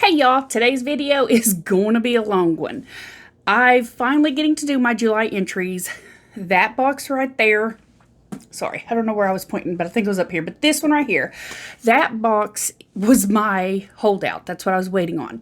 Hey y'all, today's video is going to be a long one. I'm finally getting to do my July entries. That box right there, sorry, I don't know where I was pointing, but I think it was up here, but this one right here, that box was my holdout. That's what I was waiting on.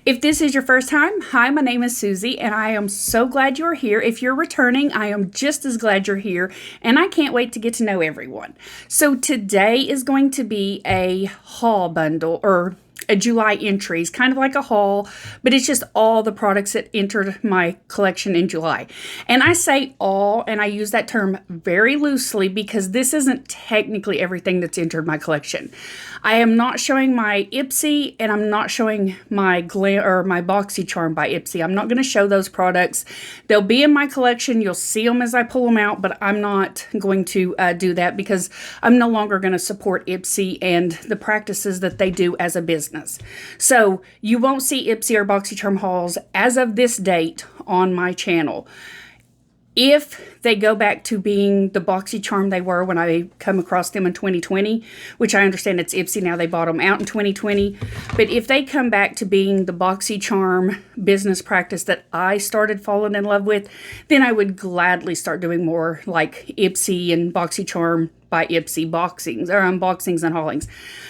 If this is your first time, hi, my name is Susie, and I am so glad you're here. If you're returning, I am just as glad you're here, and I can't wait to get to know everyone. So today is going to be a haul bundle, or a July entries, kind of like a haul, but it's just all the products that entered my collection in July. And I say all, and I use that term very loosely because this isn't technically everything that's entered my collection. I am not showing my Ipsy, and I'm not showing my my Boxycharm by Ipsy. I'm not going to show those products. They'll be in my collection. You'll see them as I pull them out, but I'm not going to do that because I'm no longer going to support Ipsy and the practices that they do as a business. So you won't see Ipsy or Boxycharm hauls as of this date on my channel. If they go back to being the Boxycharm they were when I come across them in 2020, which I understand it's Ipsy now, they bought them out in 2020. But if they come back to being the Boxycharm business practice that I started falling in love with, then I would gladly start doing more like Ipsy and Boxycharm by Ipsy boxings or unboxings and haulings.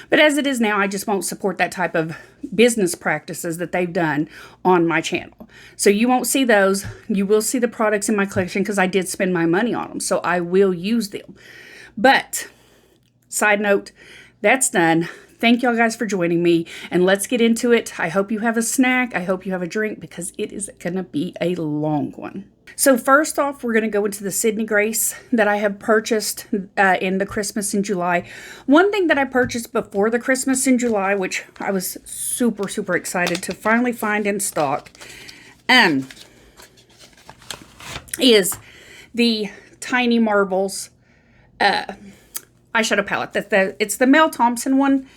But as it is now, I just won't support that type of business practices that they've done on my channel. So you won't see those. You will see the products in my collection because I did spend my money on them. So I will use them. But side note, that's done. Thank y'all guys for joining me, and let's get into it. I hope you have a snack. I hope you have a drink because it is going to be a long one. So first off, we're going to go into the SydneyGrace that I have purchased in the Christmas in July. One thing that I purchased before the Christmas in July, which I was super, super excited to finally find in stock, is the Tiny Marbles eyeshadow palette. It's the Mel Thompson one,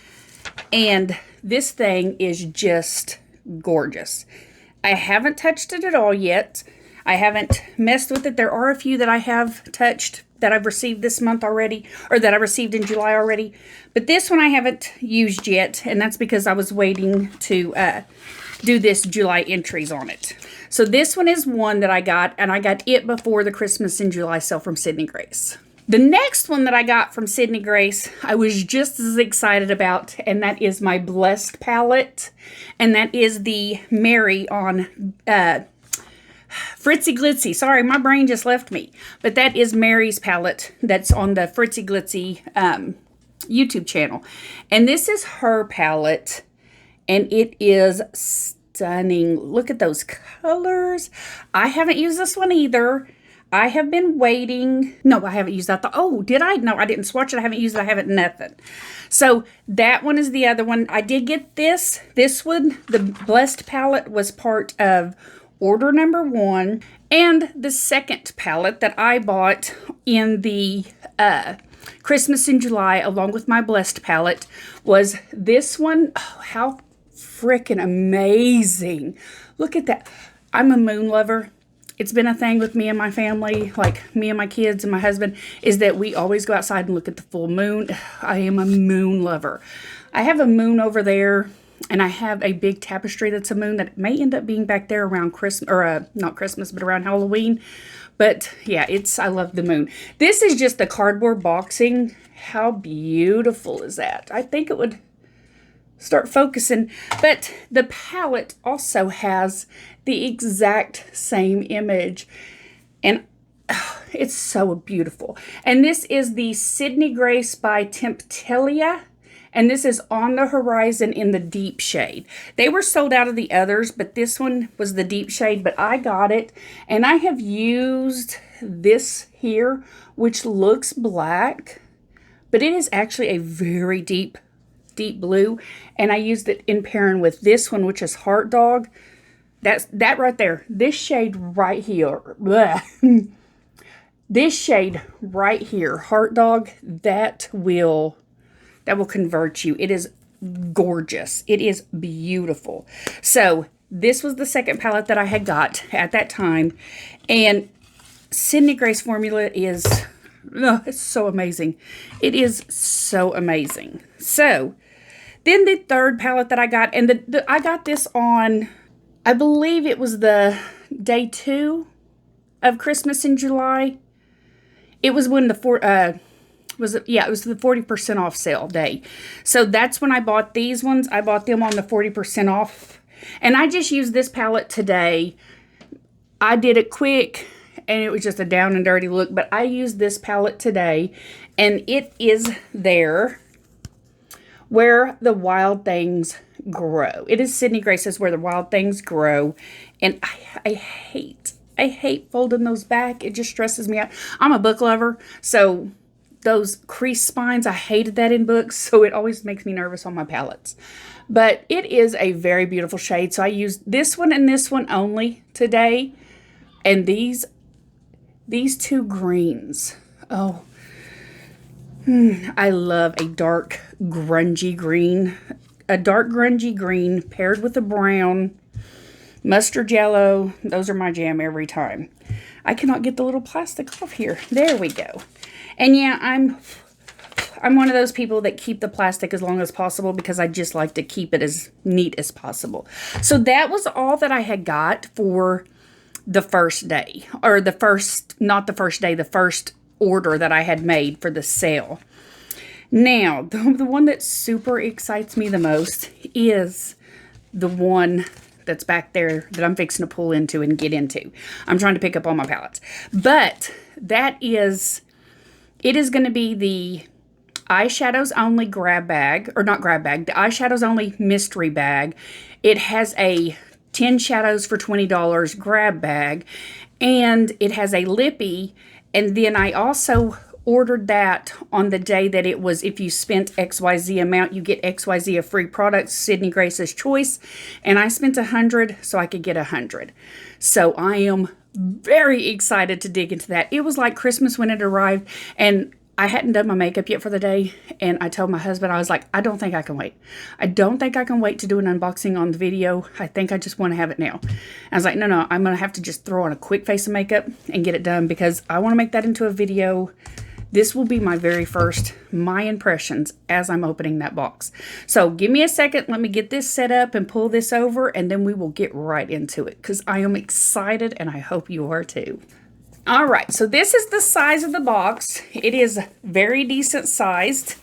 and this thing is just gorgeous. I haven't touched it at all yet. I haven't messed with it. There are a few that I have touched that I've received this month already, or that I received in July already. But this one I haven't used yet, and that's because I was waiting to do this July entries on it. So this one is one that I got, and I got it before the Christmas in July sale from SydneyGrace. The next one that I got from SydneyGrace, I was just as excited about, and that is my Blessed palette, and that is the Mary on Fritzy Glitzy. Sorry, my brain just left me. But that is Mary's palette that's on the Fritzy Glitzy YouTube channel. And this is her palette, and it is stunning. Look at those colors. I haven't used this one either. I have been waiting. No, I haven't used that. Oh, did I? No, I didn't swatch it. I haven't used it. I haven't nothing. So that one is the other one. I did get this. This one, the Blessed palette, was part of order number 1, and the second palette that I bought in the Christmas in July along with my Blessed palette was this one. Oh, how freaking amazing. Look at that. I'm a moon lover. It's been a thing with me and my family, like me and my kids and my husband, is that we always go outside and look at the full moon. I am a moon lover. I have a moon over there, and I have a big tapestry that's a moon that may end up being back there around Christmas, or not Christmas, but around Halloween. But yeah, I love the moon. This is just the cardboard boxing. How beautiful is that? I think it would start focusing. But the palette also has the exact same image, and it's so beautiful. And this is the SydneyGrace by Temptalia. And this is On the Horizon in the deep shade. They were sold out of the others, but this one was the deep shade, but I got it. And I have used this here, which looks black, but it is actually a very deep blue. And I used it in pairing with this one, which is Heart Dog. That right there. This shade right here. This shade right here, Heart Dog, that will convert you. It is gorgeous. It is beautiful. So this was the second palette that I had got at that time. And SydneyGrace formula is, it's so amazing. It is so amazing. So Then the third palette that I got, and I got this on, I believe it was the day 2 of Christmas in July. It was when it was the 40% off sale day. So that's when I bought these ones. I bought them on the 40% off. And I just used this palette today. I did it quick, and it was just a down and dirty look. But I used this palette today, and it is there where the wild things grow. It is SydneyGrace's Where the Wild Things Grow. And I hate folding those back. It just stresses me out. I'm a book lover, so those crease spines, I hated that in books, so it always makes me nervous on my palettes. But it is a very beautiful shade, so I used this one and this one only today. And these 2 greens. Oh, I love a dark grungy green. A dark grungy green paired with a brown. Mustard yellow. Those are my jam every time. I cannot get the little plastic off here. There we go. And yeah, I'm one of those people that keep the plastic as long as possible because I just like to keep it as neat as possible. So that was all that I had got for the first day. Or not the first day, the first order that I had made for the sale. Now, the one that super excites me the most is the one that's back there that I'm fixing to pull into and get into. I'm trying to pick up all my palettes. But it is going to be the eyeshadows only grab bag, or not grab bag, the eyeshadows only mystery bag. It has a 10 shadows for $20 grab bag, and it has a lippy. And then I also ordered that on the day that it was, if you spent XYZ amount, you get XYZ of free products, SydneyGrace's choice. And I spent $100, so I could get 100. So I am very excited to dig into that. It was like Christmas when it arrived, and I hadn't done my makeup yet for the day, and I told my husband, I was like, I don't think I can wait. I don't think I can wait to do an unboxing on the video. I think I just want to have it now. I was like, no, I'm going to have to just throw on a quick face of makeup and get it done because I want to make that into a video. This will be my very first, my impressions as I'm opening that box. So give me a second. Let me get this set up and pull this over, and then we will get right into it because I am excited, and I hope you are too. All right, so this is the size of the box. It is very decent sized,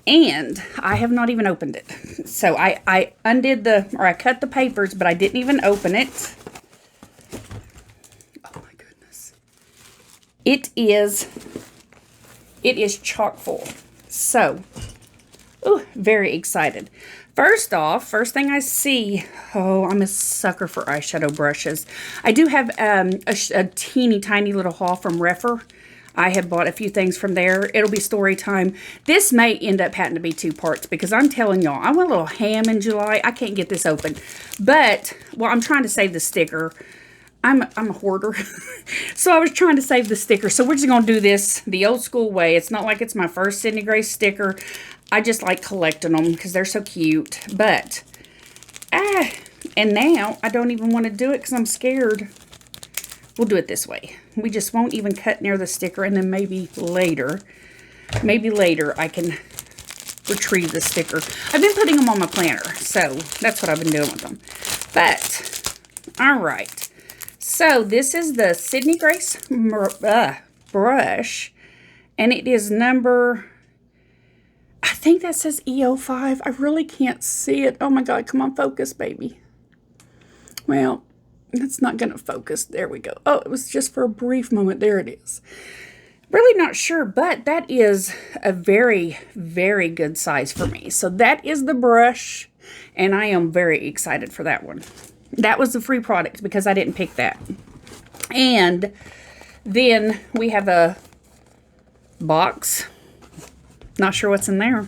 and I have not even opened it. So I cut the papers, but I didn't even open it. Oh my goodness. It is chock full. So, very excited. First thing I see, I'm a sucker for eyeshadow brushes. I do have a teeny tiny little haul from Rephr. I have bought a few things from there. It'll be story time. This may end up having to be 2 parts because I'm telling y'all, I went a little ham in July. I can't get this open. But, well, I'm trying to save the sticker. I'm a hoarder. So I was trying to save the sticker. So we're just going to do this the old school way. It's not like it's my first SydneyGrace sticker. I just like collecting them because they're so cute. But, and now I don't even want to do it because I'm scared. We'll do it this way. We just won't even cut near the sticker, and then maybe later I can retrieve the sticker. I've been putting them on my planner, so that's what I've been doing with them. But, all right. So this is the SydneyGrace brush, and it is number, I think that says E05. I really can't see it. Oh my God, come on, focus, baby. Well, it's not going to focus. There we go. Oh, it was just for a brief moment. There it is. Really not sure, but that is a very, very good size for me. So that is the brush, and I am very excited for that one. That was the free product because I didn't pick that. And then we have a box. Not sure what's in there.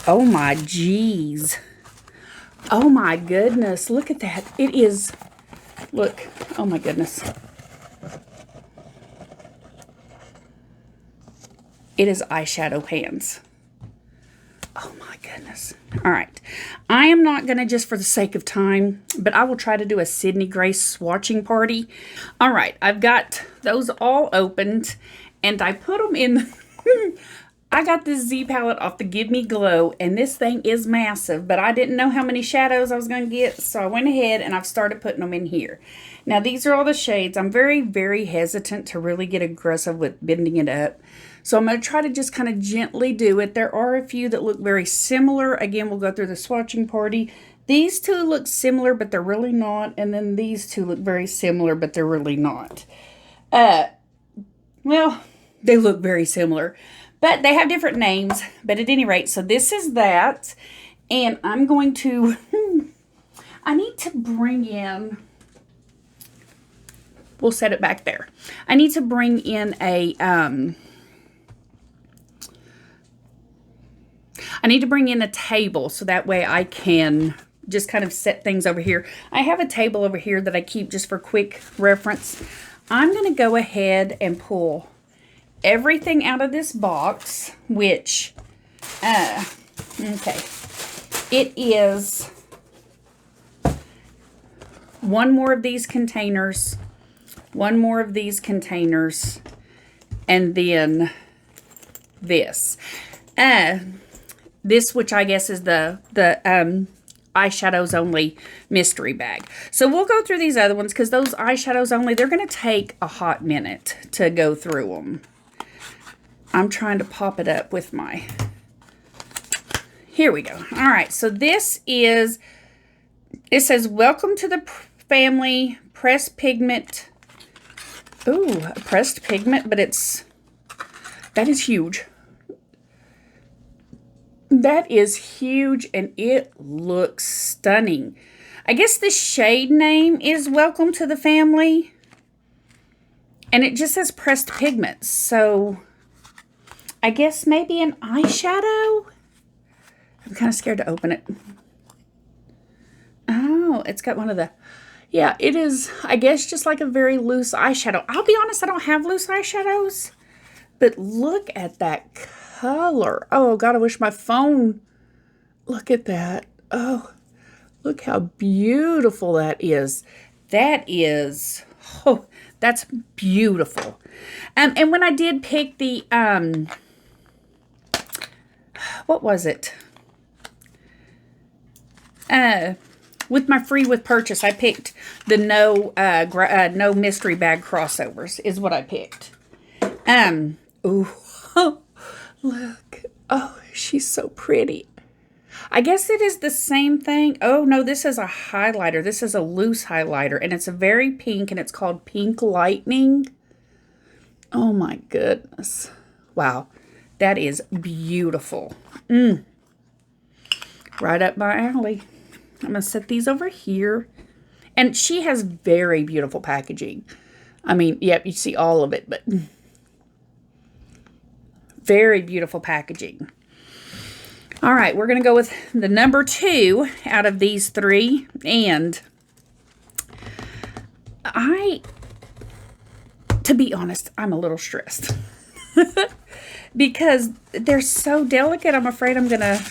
Oh my geez. Oh my goodness. Look at that. It is, look. Oh my goodness. It is eyeshadow pans. Oh my goodness. All right. I am not going to, just for the sake of time, but I will try to do a SydneyGrace swatching party. All right. I've got those all opened, and I put them in. I got this Z palette off the Give Me Glow, and this thing is massive, but I didn't know how many shadows I was going to get, so I went ahead and I've started putting them in here. Now, these are all the shades. I'm very, very hesitant to really get aggressive with bending it up, so I'm going to try to just kind of gently do it. There are a few that look very similar. Again, we'll go through the swatching party. These two look similar, but they're really not, and then these two look very similar, but they're really not. Well, they look very similar, but they have different names. But at any rate, so this is that. And I'm going to, I need to bring in, we'll set it back there. I need to bring in a, I need to bring in a table so that way I can just kind of set things over here. I have a table over here that I keep just for quick reference. I'm going to go ahead and pull everything out of this box, which, okay, it is one more of these containers, one more of these containers, and then this. This, which I guess is the eyeshadows only mystery bag. So we'll go through these other ones because those eyeshadows only, they're going to take a hot minute to go through them. I'm trying to pop it up with my, here we go. All right, so this is, it says, welcome to the family pressed pigment. Ooh, pressed pigment, but it's, that is huge. That is huge, and it looks stunning. I guess the shade name is Welcome to the Family. And it just says pressed pigments. So, I guess maybe an eyeshadow? I'm kind of scared to open it. Oh, it's got one of the... Yeah, it is, I guess, just like a very loose eyeshadow. I'll be honest, I don't have loose eyeshadows. But look at that color. Oh, God, I wish my phone... Look at that. Oh, look how beautiful that is. That is... Oh, that's beautiful. And when I did pick the... what was it? With my free with purchase, I picked the no mystery bag crossovers is what I picked. Ooh, oh, look. Oh, she's so pretty. I guess it is the same thing. Oh, no, this is a highlighter. This is a loose highlighter, and it's a very pink, and it's called Pink Lightning. Oh, my goodness. Wow. That is beautiful. Right up my alley. I'm going to set these over here. And she has very beautiful packaging. I mean, yep, you see all of it, but very beautiful packaging. All right, we're going to go with the number 2 out of these 3. And to be honest, I'm a little stressed. Because they're so delicate, I'm afraid I'm going to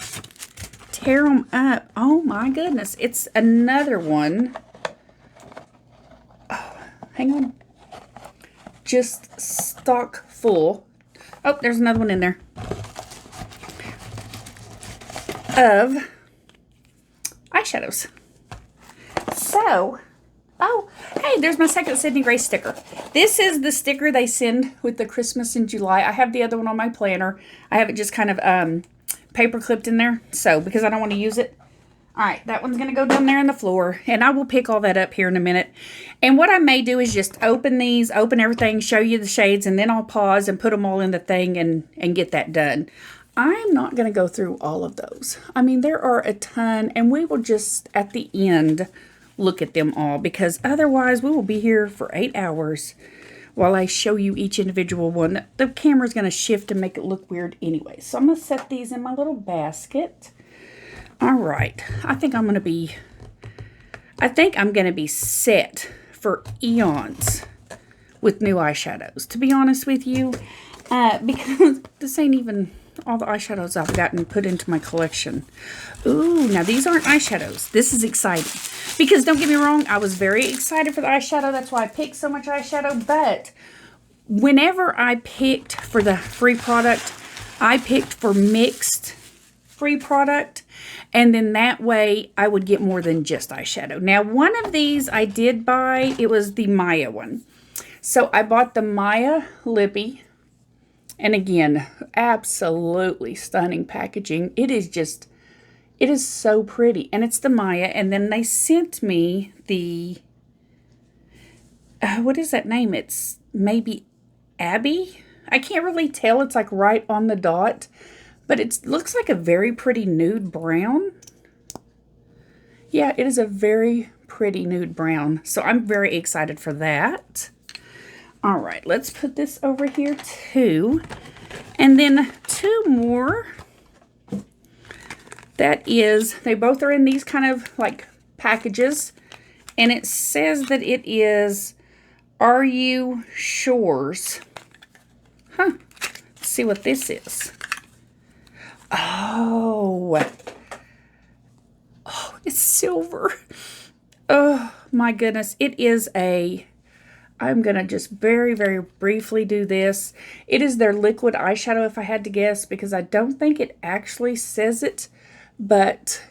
tear them up. Oh my goodness. It's another one. Oh, hang on. Just stock full. Oh, there's another one in there. Of eyeshadows. So, oh, hey, there's my second SydneyGrace sticker. This is the sticker they send with the Christmas in July. I have the other one on my planner. I have it just kind of paper clipped in there. So, because I don't want to use it. All right, that one's going to go down there on the floor. And I will pick all that up here in a minute. And what I may do is just open these, open everything, show you the shades, and then I'll pause and put them all in the thing and get that done. I'm not going to go through all of those. I mean, there are a ton, and we will just, at the end, look at them all, because otherwise we will be here for 8 hours while I show you each individual one. The camera's going to shift and make it look weird anyway. So I'm going to set these in my little basket. All right. I think I'm going to be set for eons with new eyeshadows, to be honest with you, because this ain't even all the eyeshadows I've gotten put into my collection. Ooh, now these aren't eyeshadows. This is exciting. Because don't get me wrong, I was very excited for the eyeshadow. That's why I picked so much eyeshadow. But whenever I picked for the free product, I picked for mixed free product, and then that way I would get more than just eyeshadow. Now, one of these I did buy. It was the Maya one. So I bought the Maya Lippy, and again, absolutely stunning packaging. It is so pretty, and it's the Maya. And then they sent me the, what is that name? It's maybe Abby? I can't really tell. It's like right on the dot, but it looks like a very pretty nude brown. Yeah, it is a very pretty nude brown. So I'm very excited for that. All right, let's put this over here too. And then two more. That is, they both are in these kind of like packages. And it says that it is Are You Sure's? Huh. Let's see what this is. Oh, it's silver. Oh my goodness. It is a, I'm going to just very, very briefly do this. It is their liquid eyeshadow, if I had to guess, because I don't think it actually says it, but,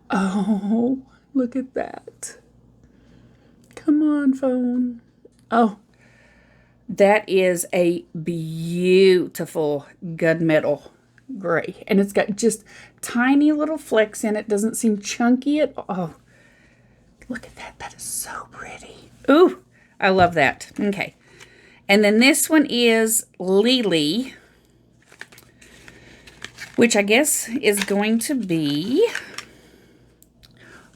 oh, look at that. Come on, phone. Oh, that is a beautiful gunmetal gray. And it's got just tiny little flecks in it. Doesn't seem chunky at all. Oh, look at that. That is so pretty. Ooh, I love that. Okay. And then this one is Lily, which I guess is going to be,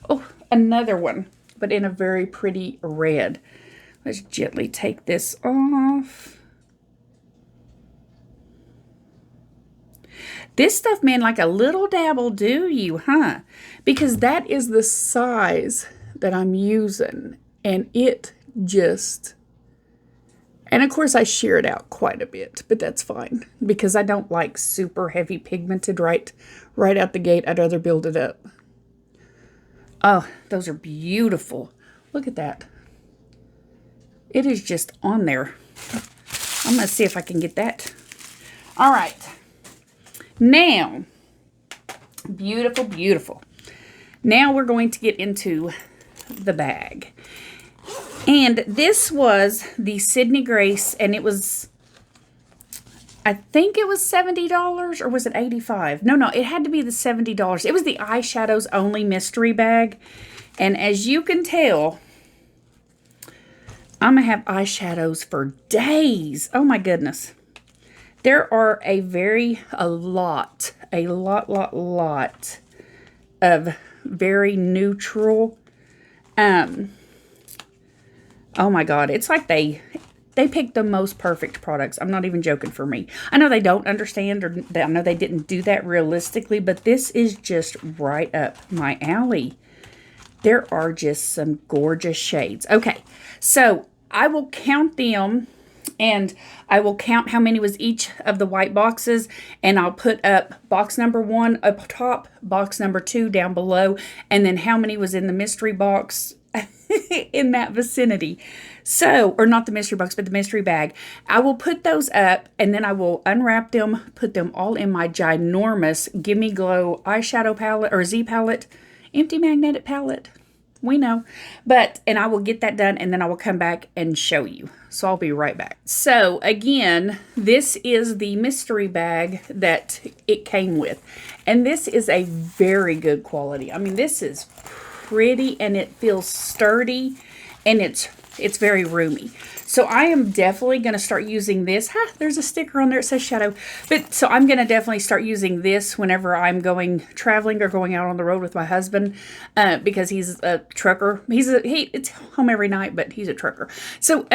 oh, another one, but in a very pretty red. Let's gently take this off. This stuff, man, like a little dab will do you, huh? Because that is the size that I'm using, and it just, and of course I shear it out quite a bit, but that's fine because I don't like super heavy pigmented right out the gate. I'd rather build it up. Oh, those are beautiful. Look at that. It is just on there. I'm going to see if I can get that. All right. Now, beautiful, beautiful. Now we're going to get into the bag. And this was the SydneyGrace, and it was, I think it was $70, or was it $85? No, it had to be the $70. It was the eyeshadows only mystery bag. And as you can tell, I'm going to have eyeshadows for days. Oh my goodness. There are a lot of very neutral, oh my God, it's like they picked the most perfect products. I'm not even joking for me. I know they don't understand, or I know they didn't do that realistically, but this is just right up my alley. There are just some gorgeous shades. Okay, so I will count them, and I will count how many was each of the white boxes, and I'll put up box number 1 up top, box number 2 down below, and then how many was in the mystery box in that vicinity. So, or not the mystery box, but the mystery bag. I will put those up, and then I will unwrap them, put them all in my ginormous Gimme Glow eyeshadow palette, or Z palette, empty magnetic palette. We know. But, and I will get that done, and then I will come back and show you. So I'll be right back. So again, this is the mystery bag that it came with. And this is a very good quality. I mean, this is pretty, and it feels sturdy, and it's very roomy. So I am definitely going to start using this. There's a sticker on there that says shadow. But so I'm going to definitely start using this whenever I'm going traveling or going out on the road with my husband, because he's a trucker. It's home every night, but he's a trucker. So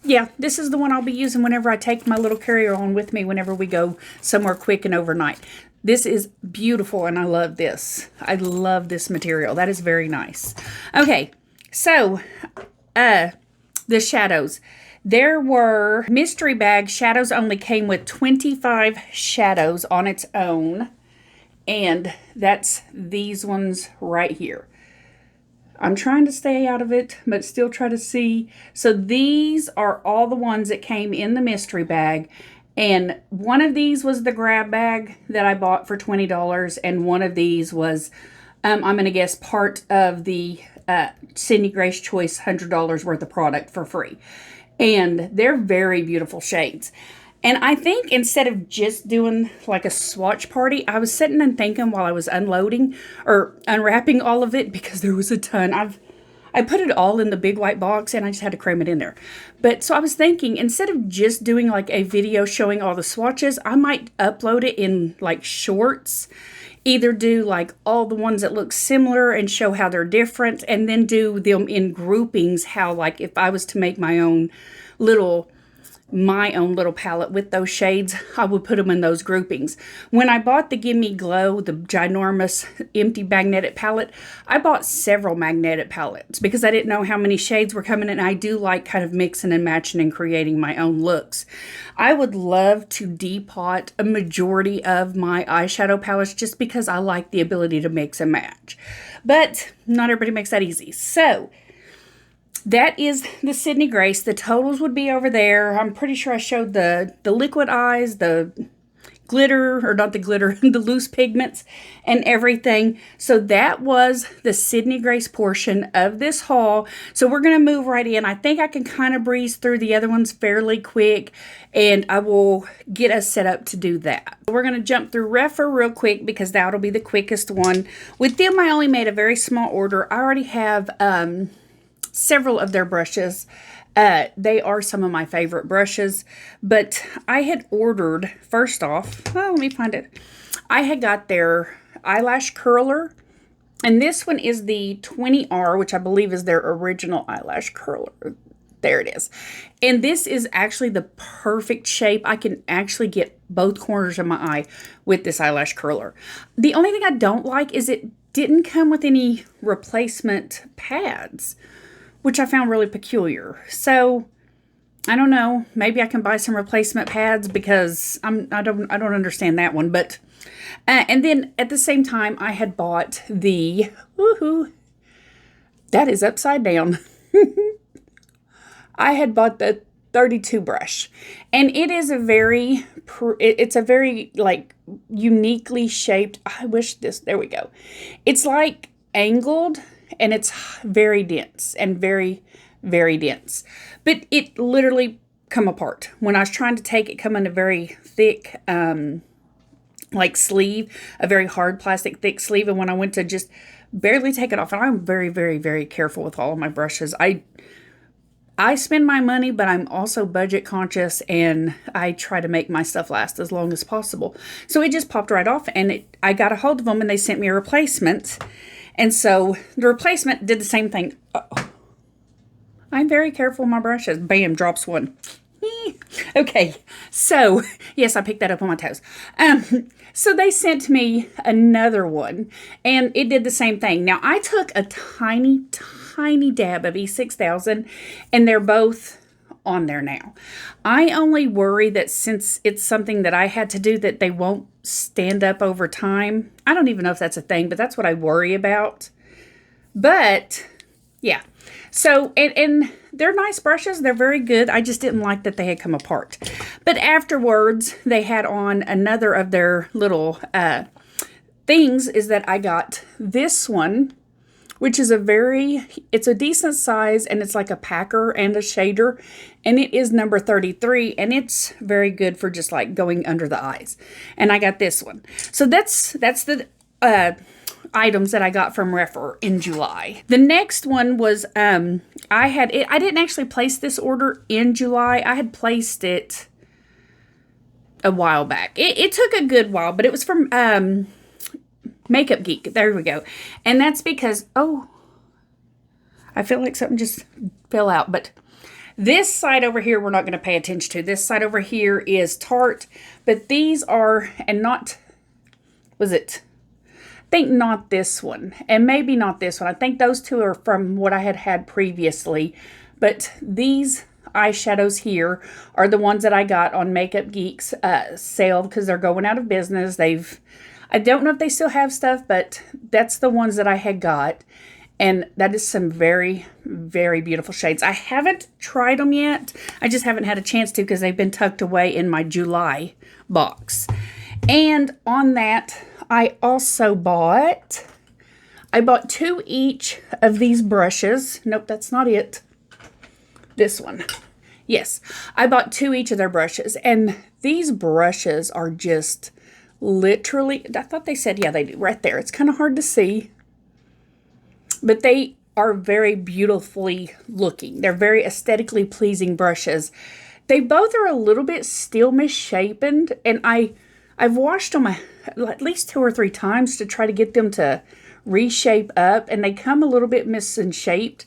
yeah, this is the one I'll be using whenever I take my little carry-on with me whenever we go somewhere quick and overnight. This is beautiful, and I love this. I love this material. That is very nice. Okay, so the shadows. There were mystery bag shadows only came with 25 shadows on its own. And that's these ones right here. I'm trying to stay out of it, but still try to see. So these are all the ones that came in the mystery bag. And one of these was the grab bag that I bought for $20. And one of these was, I'm going to guess, part of the SydneyGrace Choice $100 worth of product for free. And they're very beautiful shades. And I think instead of just doing like a swatch party, I was sitting and thinking while I was unloading or unwrapping all of it, because there was a ton. I put it all in the big white box and I just had to cram it in there. But so I was thinking, instead of just doing like a video showing all the swatches, I might upload it in like shorts. Either do like all the ones that look similar and show how they're different, and then do them in groupings, how like if I was to make my own little palette with those shades, I would put them in those groupings. When I bought the Gimme Glow, the ginormous empty magnetic palette, I bought several magnetic palettes because I didn't know how many shades were coming in. I do like kind of mixing and matching and creating my own looks. I would love to depot a majority of my eyeshadow palettes just because I like the ability to mix and match. But not everybody makes that easy. So that is the SydneyGrace. The totals would be over there. I'm pretty sure I showed the liquid eyes, the glitter, or not the glitter, the loose pigments and everything. So that was the SydneyGrace portion of this haul. So we're going to move right in. I think I can kind of breeze through the other ones fairly quick, and I will get us set up to do that. We're going to jump through Rephr real quick because that'll be the quickest one. With them, I only made a very small order. I already have several of their brushes. They are some of my favorite brushes, but I had ordered, first off, let me find it. I had got their eyelash curler, and this one is the 20R, which I believe is their original eyelash curler. There it is. And this is actually the perfect shape. I can actually get both corners of my eye with this eyelash curler. The only thing I don't like is it didn't come with any replacement pads, which I found really peculiar. So I don't know. Maybe I can buy some replacement pads because I don't understand that one. But and then at the same time, I had bought the that is upside down. I had bought the 32 brush, and it is it's a very like uniquely shaped. I wish this. There we go. It's like angled. And it's very dense and very, very dense. But it literally come apart. When I was trying to take it, come in a very thick, like sleeve, a very hard plastic thick sleeve. And when I went to just barely take it off, and I'm very, very, very careful with all of my brushes. I spend my money, but I'm also budget conscious, and I try to make my stuff last as long as possible. So it just popped right off, and I got a hold of them, and they sent me a replacement. And so the replacement did the same thing. Uh-oh. I'm very careful with my brushes. Bam, drops one. Okay, so yes, I picked that up on my toes. So they sent me another one, and it did the same thing. Now, I took a tiny, tiny dab of E6000, and they're both on there now. I only worry that since it's something that I had to do, that they won't stand up over time. I don't even know if that's a thing, but that's what I worry about. But yeah, so and they're nice brushes. They're very good. I just didn't like that they had come apart. But afterwards, they had on another of their little things, is that I got this one, which is it's a decent size, and it's like a packer and a shader, and it is number 33, and it's very good for just like going under the eyes. And I got this one. So that's the items that I got from Rephr in July. The next one was, I didn't actually place this order in July. I had placed it a while back. It took a good while, but it was from MakeupGeek. There we go. And that's because, I feel like something just fell out. But this side over here, we're not going to pay attention to. This side over here is Tarte. But these are, and not, was it? I think not this one. And maybe not this one. I think those two are from what I had previously. But these eyeshadows here are the ones that I got on MakeupGeek's sale because they're going out of business. I don't know if they still have stuff, but that's the ones that I had got. And that is some very, very beautiful shades. I haven't tried them yet. I just haven't had a chance to because they've been tucked away in my July box. And on that, I also bought 2 each of these brushes. Nope, that's not it. This one. Yes, I bought 2 each of their brushes. And these brushes are just literally, I thought they said, yeah, they do right there. It's kind of hard to see. But they are very beautifully looking. They're very aesthetically pleasing brushes. They both are a little bit still misshapen, and I've washed them at least 2 or 3 times to try to get them to reshape up, and they come a little bit misshaped.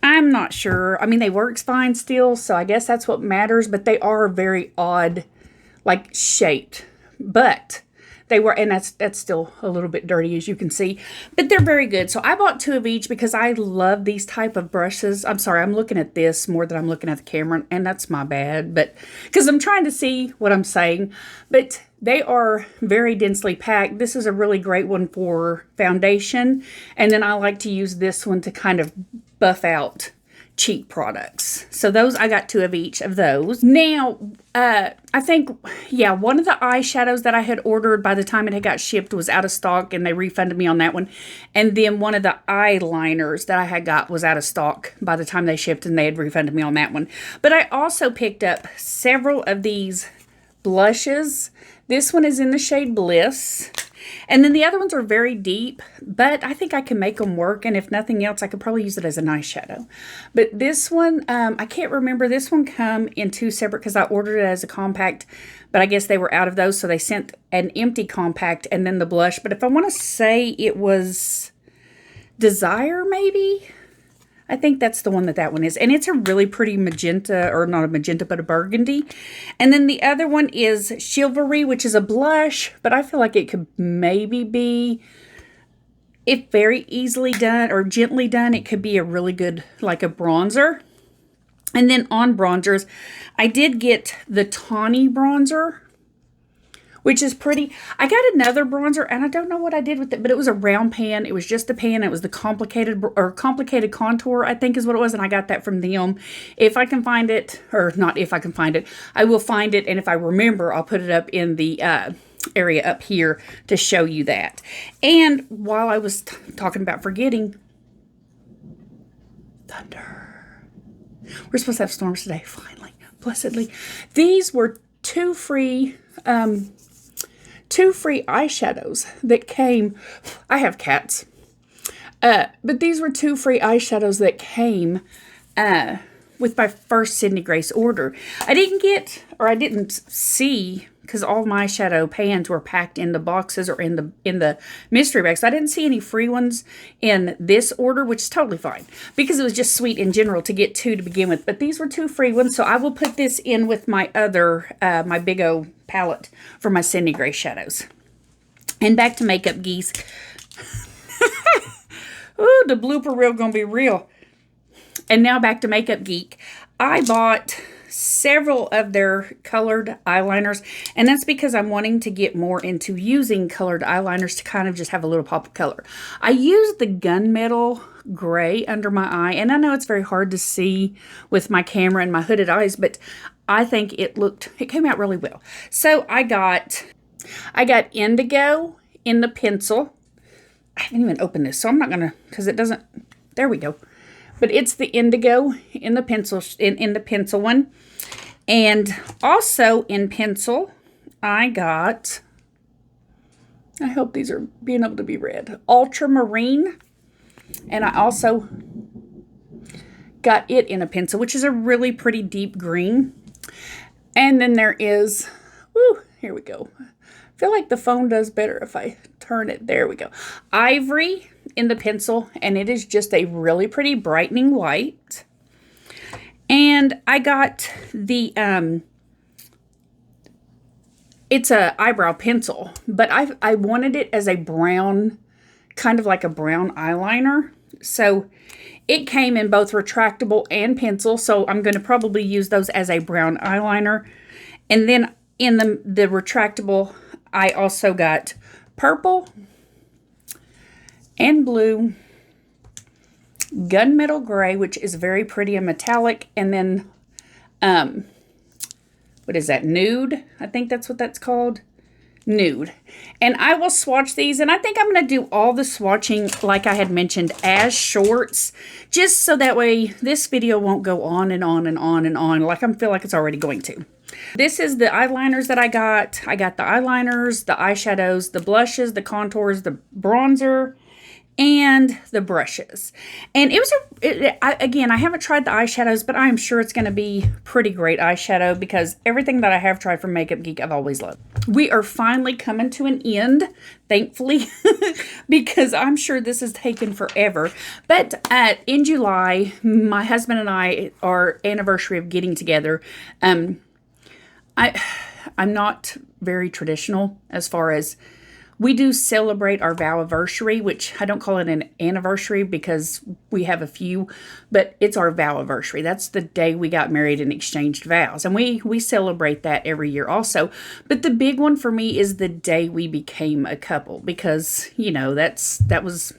I'm not sure. I mean, they work fine still, so I guess that's what matters, but they are very odd, like, shaped. But they were, and that's still a little bit dirty, as you can see, but they're very good. So I bought 2 of each because I love these type of brushes. I'm sorry, I'm looking at this more than I'm looking at the camera, and that's my bad, but because I'm trying to see what I'm saying. But they are very densely packed. This is a really great one for foundation, and then I like to use this one to kind of buff out cheap products. So those, I got 2 of each of those. Now, I think, yeah, one of the eyeshadows that I had ordered by the time it had got shipped was out of stock, and they refunded me on that one. And then one of the eyeliners that I had got was out of stock by the time they shipped, and they had refunded me on that one. But I also picked up several of these blushes. This one is in the shade Bliss. And then the other ones are very deep, but I think I can make them work. And if nothing else, I could probably use it as an eyeshadow. But this one, I can't remember. This one come in 2 separate because I ordered it as a compact, but I guess they were out of those. So they sent an empty compact and then the blush. But if I want to say it was Desire, maybe? I think that's the one that one is. And it's a really pretty magenta, or not a magenta, but a burgundy. And then the other one is Chivalry, which is a blush, but I feel like it could maybe be, if very easily done or gently done, it could be a really good, like a bronzer. And then on bronzers, I did get the Tawny bronzer, which is pretty. I got another bronzer, and I don't know what I did with it, but it was a round pan. It was just a pan. It was the complicated contour, I think is what it was, and I got that from them. If I can find it, or not if I can find it, I will find it, and if I remember, I'll put it up in the area up here to show you that. And while I was talking about forgetting, thunder. We're supposed to have storms today, finally, blessedly. These were 2 free eyeshadows that came. I have cats. But these were 2 free eyeshadows that came with my first SydneyGrace order. I didn't see, because all my eyeshadow pans were packed in the boxes or in the mystery bags. I didn't see any free ones in this order, which is totally fine, because it was just sweet in general to get 2 to begin with. But these were 2 free ones, so I will put this in with my other, my Big O palette for my SydneyGrace shadows. And back to MakeupGeek. Ooh, the blooper reel gonna be real. And now back to MakeupGeek. I bought several of their colored eyeliners, and that's because I'm wanting to get more into using colored eyeliners to kind of just have a little pop of color. I used the gunmetal gray under my eye, and I know it's very hard to see with my camera and my hooded eyes, but I think it came out really well. So I got indigo in the pencil. I haven't even opened this, so I'm not gonna, because it doesn't, there we go. But it's the indigo in the pencil, in the pencil one. And also in pencil, I got, I hope these are being able to be read, ultramarine. And I also got it in a pencil, which is a really pretty deep green. And then there is, woo, here we go. I feel like the phone does better if I turn it. There we go. Ivory in the pencil, and it is just a really pretty brightening white. And I got the, it's a eyebrow pencil, but I wanted it as a brown, kind of like a brown eyeliner. So it came in both retractable and pencil, so I'm going to probably use those as a brown eyeliner. And then in the retractable, I also got purple and blue gunmetal gray, which is very pretty and metallic, and then, what is that, nude? I think that's what that's called. Nude. And I will swatch these, and I think I'm going to do all the swatching, like I had mentioned, as shorts, just so that way this video won't go on and on and on and on, like I feel like it's already going to. This is the eyeliners that I got. I got the eyeliners, the eyeshadows, the blushes, the contours, the bronzer, and the brushes. And it was again, I haven't tried the eyeshadows, but I'm sure it's going to be pretty great eyeshadow because everything that I have tried from MakeupGeek I've always loved. We are finally coming to an end, thankfully, because I'm sure this has taken forever. But in July, my husband and I, our anniversary of getting together, I'm not very traditional as far as, we do celebrate our vow-anniversary, which I don't call it an anniversary because we have a few, but it's our vow-anniversary. That's the day we got married and exchanged vows. And we celebrate that every year also. But the big one for me is the day we became a couple because, you know, that was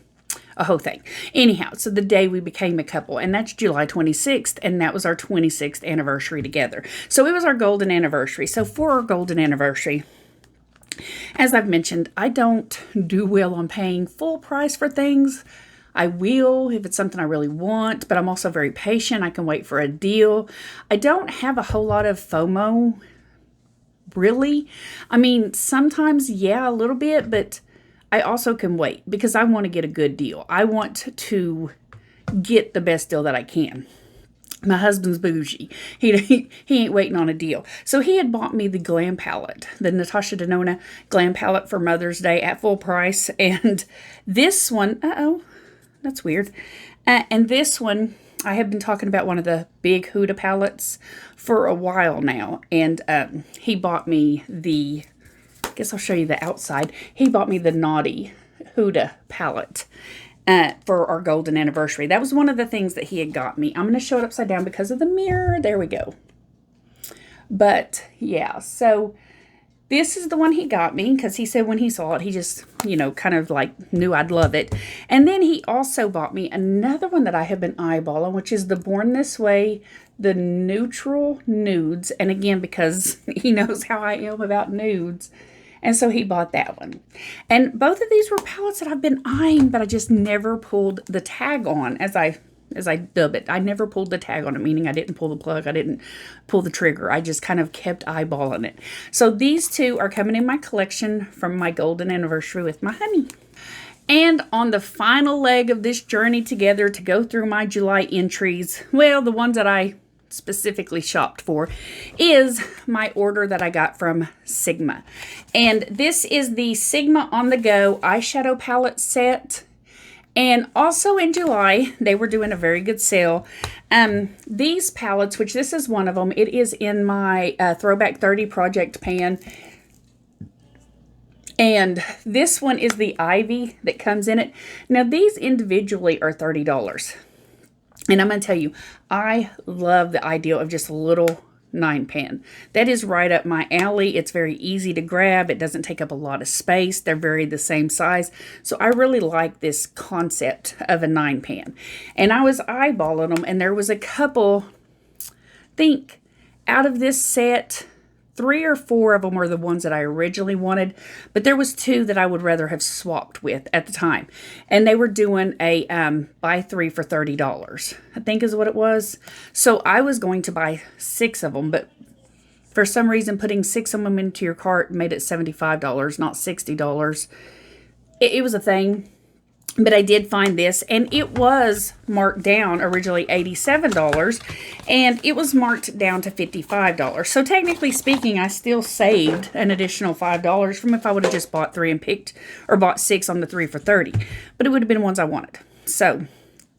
a whole thing. Anyhow, so the day we became a couple, and that's July 26th, and that was our 26th anniversary together. So it was our golden anniversary. So for our golden anniversary, as I've mentioned, I don't do well on paying full price for things. I will if it's something I really want, but I'm also very patient. I can wait for a deal. I don't have a whole lot of FOMO, really. I mean, sometimes, yeah, a little bit, but I also can wait because I want to get a good deal. I want to get the best deal that I can. My husband's bougie. He ain't waiting on a deal. So he had bought me the Glam palette, the Natasha Denona Glam palette for Mother's Day at full price. And this one, that's weird. And this one, I have been talking about one of the big Huda palettes for a while now. And he bought me the, I guess I'll show you the outside. He bought me the Naughty Huda palette. For our golden anniversary. That was one of the things that he had got me. I'm going to show it upside down because of the mirror. There we go. But yeah, so this is the one he got me because he said when he saw it, he just, you know, kind of like knew I'd love it. And then he also bought me another one that I have been eyeballing, which is the Born This Way, the Neutral Nudes. And again, because he knows how I am about nudes. And so he bought that one. And both of these were palettes that I've been eyeing, but I just never pulled the tag on, as I dub it. I never pulled the tag on it, meaning I didn't pull the plug. I didn't pull the trigger. I just kind of kept eyeballing it. So these two are coming in my collection from my golden anniversary with my honey. And on the final leg of this journey together to go through my July entries, well, the ones that I specifically shopped for, is my order that I got from Sigma. And this is the Sigma On The Go eyeshadow palette set. And also in July, they were doing a very good sale. These palettes, which this is one of them, it is in my Throwback 30 project pan. And this one is the Ivy that comes in it. Now, these individually are $30. And I'm going to tell you, I love the idea of just a little 9-pan. That is right up my alley. It's very easy to grab. It doesn't take up a lot of space. They're very the same size. So I really like this concept of a 9-pan. And I was eyeballing them, and there was a couple, I think, out of this set, 3 or 4 of them were the ones that I originally wanted, but there was 2 that I would rather have swapped with at the time. And they were doing a buy 3 for $30, I think is what it was. So I was going to buy 6 of them, but for some reason putting 6 of them into your cart made it $75, not $60. It was a thing. But I did find this, and it was marked down originally $87, and it was marked down to $55. So technically speaking, I still saved an additional $5 from if I would have just bought 3 and picked, or bought 6 on the 3 for $30. But it would have been ones I wanted. So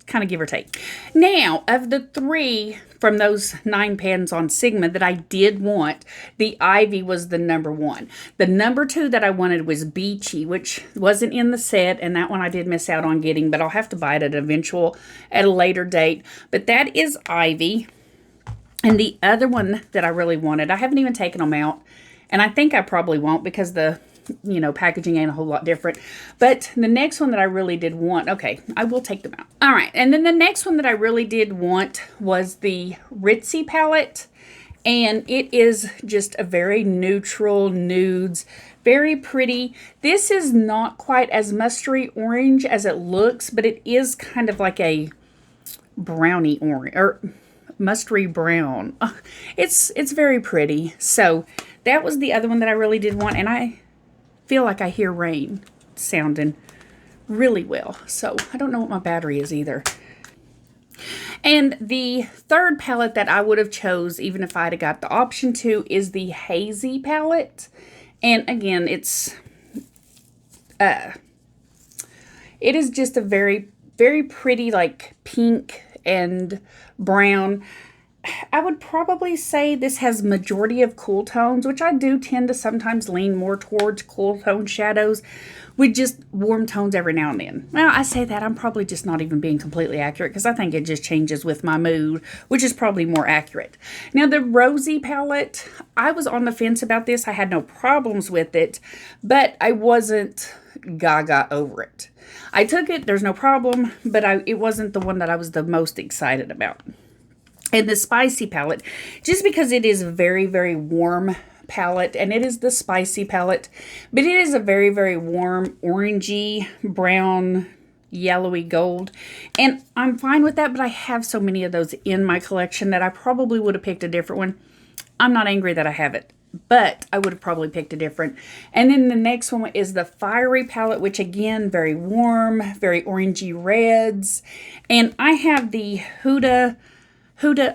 kind of give or take. Now, of the 3 from those 9 pans on Sigma that I did want, the Ivy was the number 1. The number 2 that I wanted was Beachy, which wasn't in the set, and that one I did miss out on getting, but I'll have to buy it at a later date. But that is Ivy. And the other one that I really wanted, I haven't even taken them out, and I think I probably won't because the you know, packaging ain't a whole lot different. But the next one that I really did want, okay, I will take them out. All right, and then the next one that I really did want was the Ritzy palette. And it is just a very neutral nudes, very pretty. This is not quite as mustardy orange as it looks, but it is kind of like a brownie orange, or mustardy brown. It's very pretty. So that was the other one that I really did want, and I feel like I hear rain sounding really well. So I don't know what my battery is either. And the third palette that I would have chose, even if I'd have got the option to, is the Hazy palette. And again, it is just a very, very pretty, like pink and brown. I would probably say this has majority of cool tones, which I do tend to sometimes lean more towards cool tone shadows with just warm tones every now and then. Well, I say that, I'm probably just not even being completely accurate because I think it just changes with my mood, which is probably more accurate. Now, the Rosy palette, I was on the fence about this. I had no problems with it, but I wasn't gaga over it. I took it, there's no problem, but it wasn't the one that I was the most excited about. And the Spicy palette, just because it is a very, very warm palette, and it is the Spicy palette, but it is a very, very warm, orangey, brown, yellowy gold, and I'm fine with that, but I have so many of those in my collection that I probably would have picked a different one. I'm not angry that I have it, but I would have probably picked a different. And then the next one is the Fiery palette, which again, very warm, very orangey reds, and I have the Huda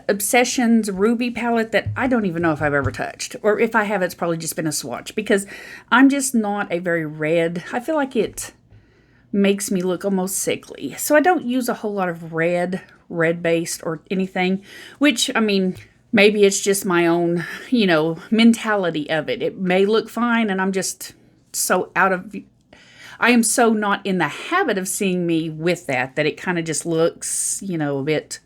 Obsessions Ruby palette that I don't even know if I've ever touched. Or if I have, it's probably just been a swatch. Because I'm just not a very red. I feel like it makes me look almost sickly. So I don't use a whole lot of red-based or anything. Which, I mean, maybe it's just my own, you know, mentality of it. It may look fine and I'm just so I am so not in the habit of seeing me with that it kind of just looks, you know, a bit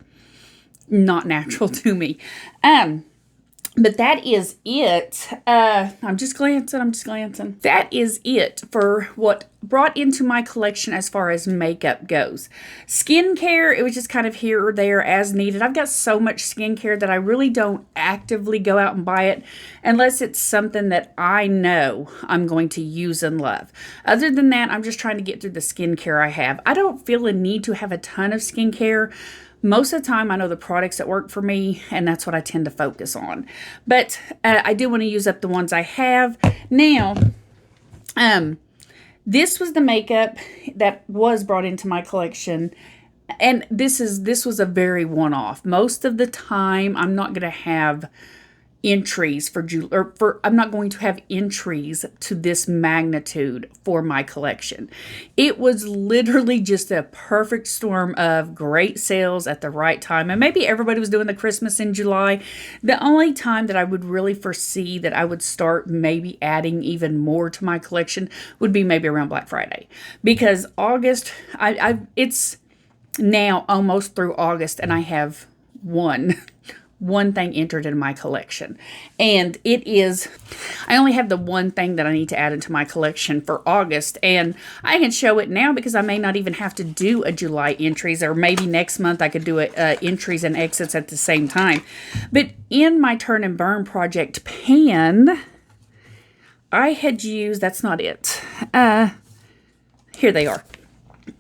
not natural to me. But that is it. I'm just glancing. That is it for what brought into my collection as far as makeup goes. Skincare, it was just kind of here or there as needed. I've got so much skincare that I really don't actively go out and buy it unless it's something that I know I'm going to use and love. Other than that, I'm just trying to get through the skincare I have. I don't feel a need to have a ton of skincare. Most of the time, I know the products that work for me, and that's what I tend to focus on. But I do want to use up the ones I have. Now, this was the makeup that was brought into my collection, and this was a very one-off. Most of the time, I'm not going to have entries I'm not going to have entries to this magnitude for my collection. It was literally just a perfect storm of great sales at the right time. And maybe everybody was doing the Christmas in July. The only time that I would really foresee that I would start maybe adding even more to my collection would be maybe around Black Friday. Because August, it's now almost through August and I have one thing entered in my collection, and I only have the one thing that I need to add into my collection for August, and I can show it now because I may not even have to do a July entries, or maybe next month I could do entries and exits at the same time. But in my Turn and Burn project pan, I had used, that's not it, here they are.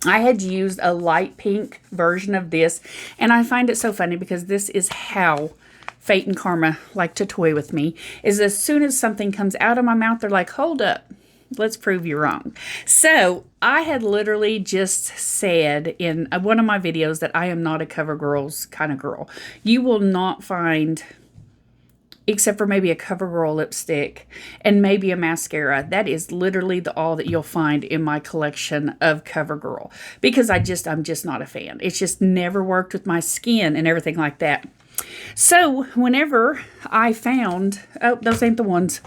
I had used a light pink version of this, and I find it so funny because this is how Fate and Karma like to toy with me, is as soon as something comes out of my mouth, they're like, hold up, let's prove you wrong. So I had literally just said in one of my videos that I am not a CoverGirl's kind of girl. You will not find, except for maybe a CoverGirl lipstick and maybe a mascara, that is literally all that you'll find in my collection of CoverGirl, because I'm just not a fan. It's just never worked with my skin and everything like that. So whenever I found, oh, those ain't the ones.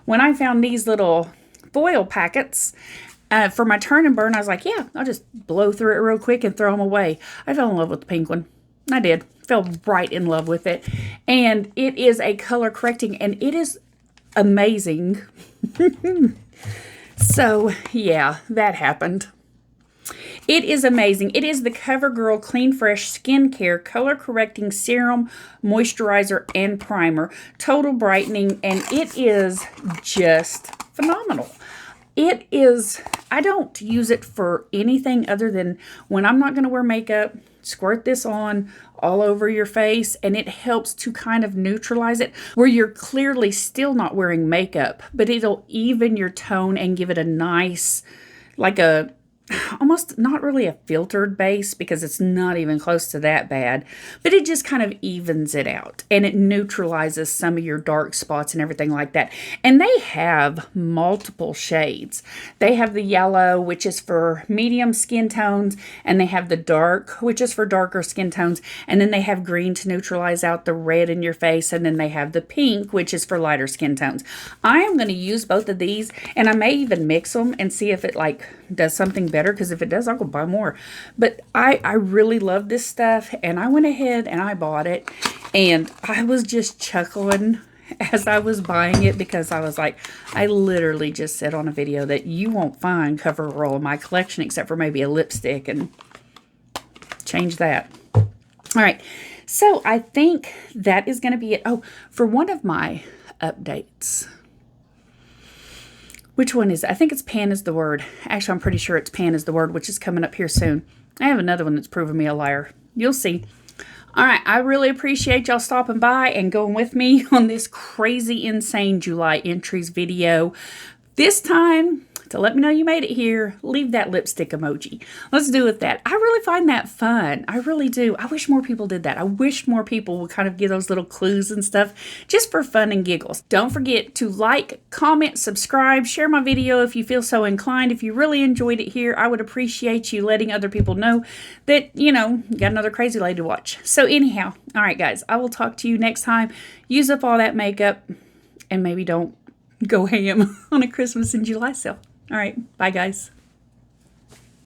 When I found these little foil packets for my Turn and Burn, I was like, yeah, I'll just blow through it real quick and throw them away. I fell in love with the pink one. I did. Fell right in love with it. And it is a color correcting, and it is amazing. So, yeah, that happened. It is amazing. It is the CoverGirl Clean Fresh Skincare Color Correcting Serum, Moisturizer, and Primer. Total brightening, and it is just phenomenal. It is, I don't use it for anything other than when I'm not going to wear makeup, squirt this on all over your face, and it helps to kind of neutralize it where you're clearly still not wearing makeup, but it'll even your tone and give it a nice, like a almost not really a filtered base because it's not even close to that bad, but it just kind of evens it out and it neutralizes some of your dark spots and everything like that. And they have multiple shades. They have the yellow, which is for medium skin tones, and they have the dark, which is for darker skin tones, and then they have green to neutralize out the red in your face, and then they have the pink, which is for lighter skin tones. I am going to use both of these, and I may even mix them and see if it like does something better, because if it does, I'll go buy more. But I really love this stuff, and I went ahead and I bought it, and I was just chuckling as I was buying it because I was like, I literally just said on a video that you won't find CoverGirl in my collection except for maybe a lipstick, and change that. All right, so I think that is going to be it. Oh, for one of my updates, which one is it? I think it's Pan is the Word. Actually, I'm pretty sure it's Pan is the Word, which is coming up here soon. I have another one that's proving me a liar. You'll see. All right, I really appreciate y'all stopping by and going with me on this crazy, insane July entries video. This time, to let me know you made it here, leave that lipstick emoji. Let's do with that. I really find that fun. I really do. I wish more people did that. I wish more people would kind of give those little clues and stuff just for fun and giggles. Don't forget to like, comment, subscribe, share my video if you feel so inclined. If you really enjoyed it here, I would appreciate you letting other people know that, you know, you got another crazy lady to watch. So anyhow, all right, guys, I will talk to you next time. Use up all that makeup and maybe don't go ham on a Christmas and July sale. All right. Bye, guys.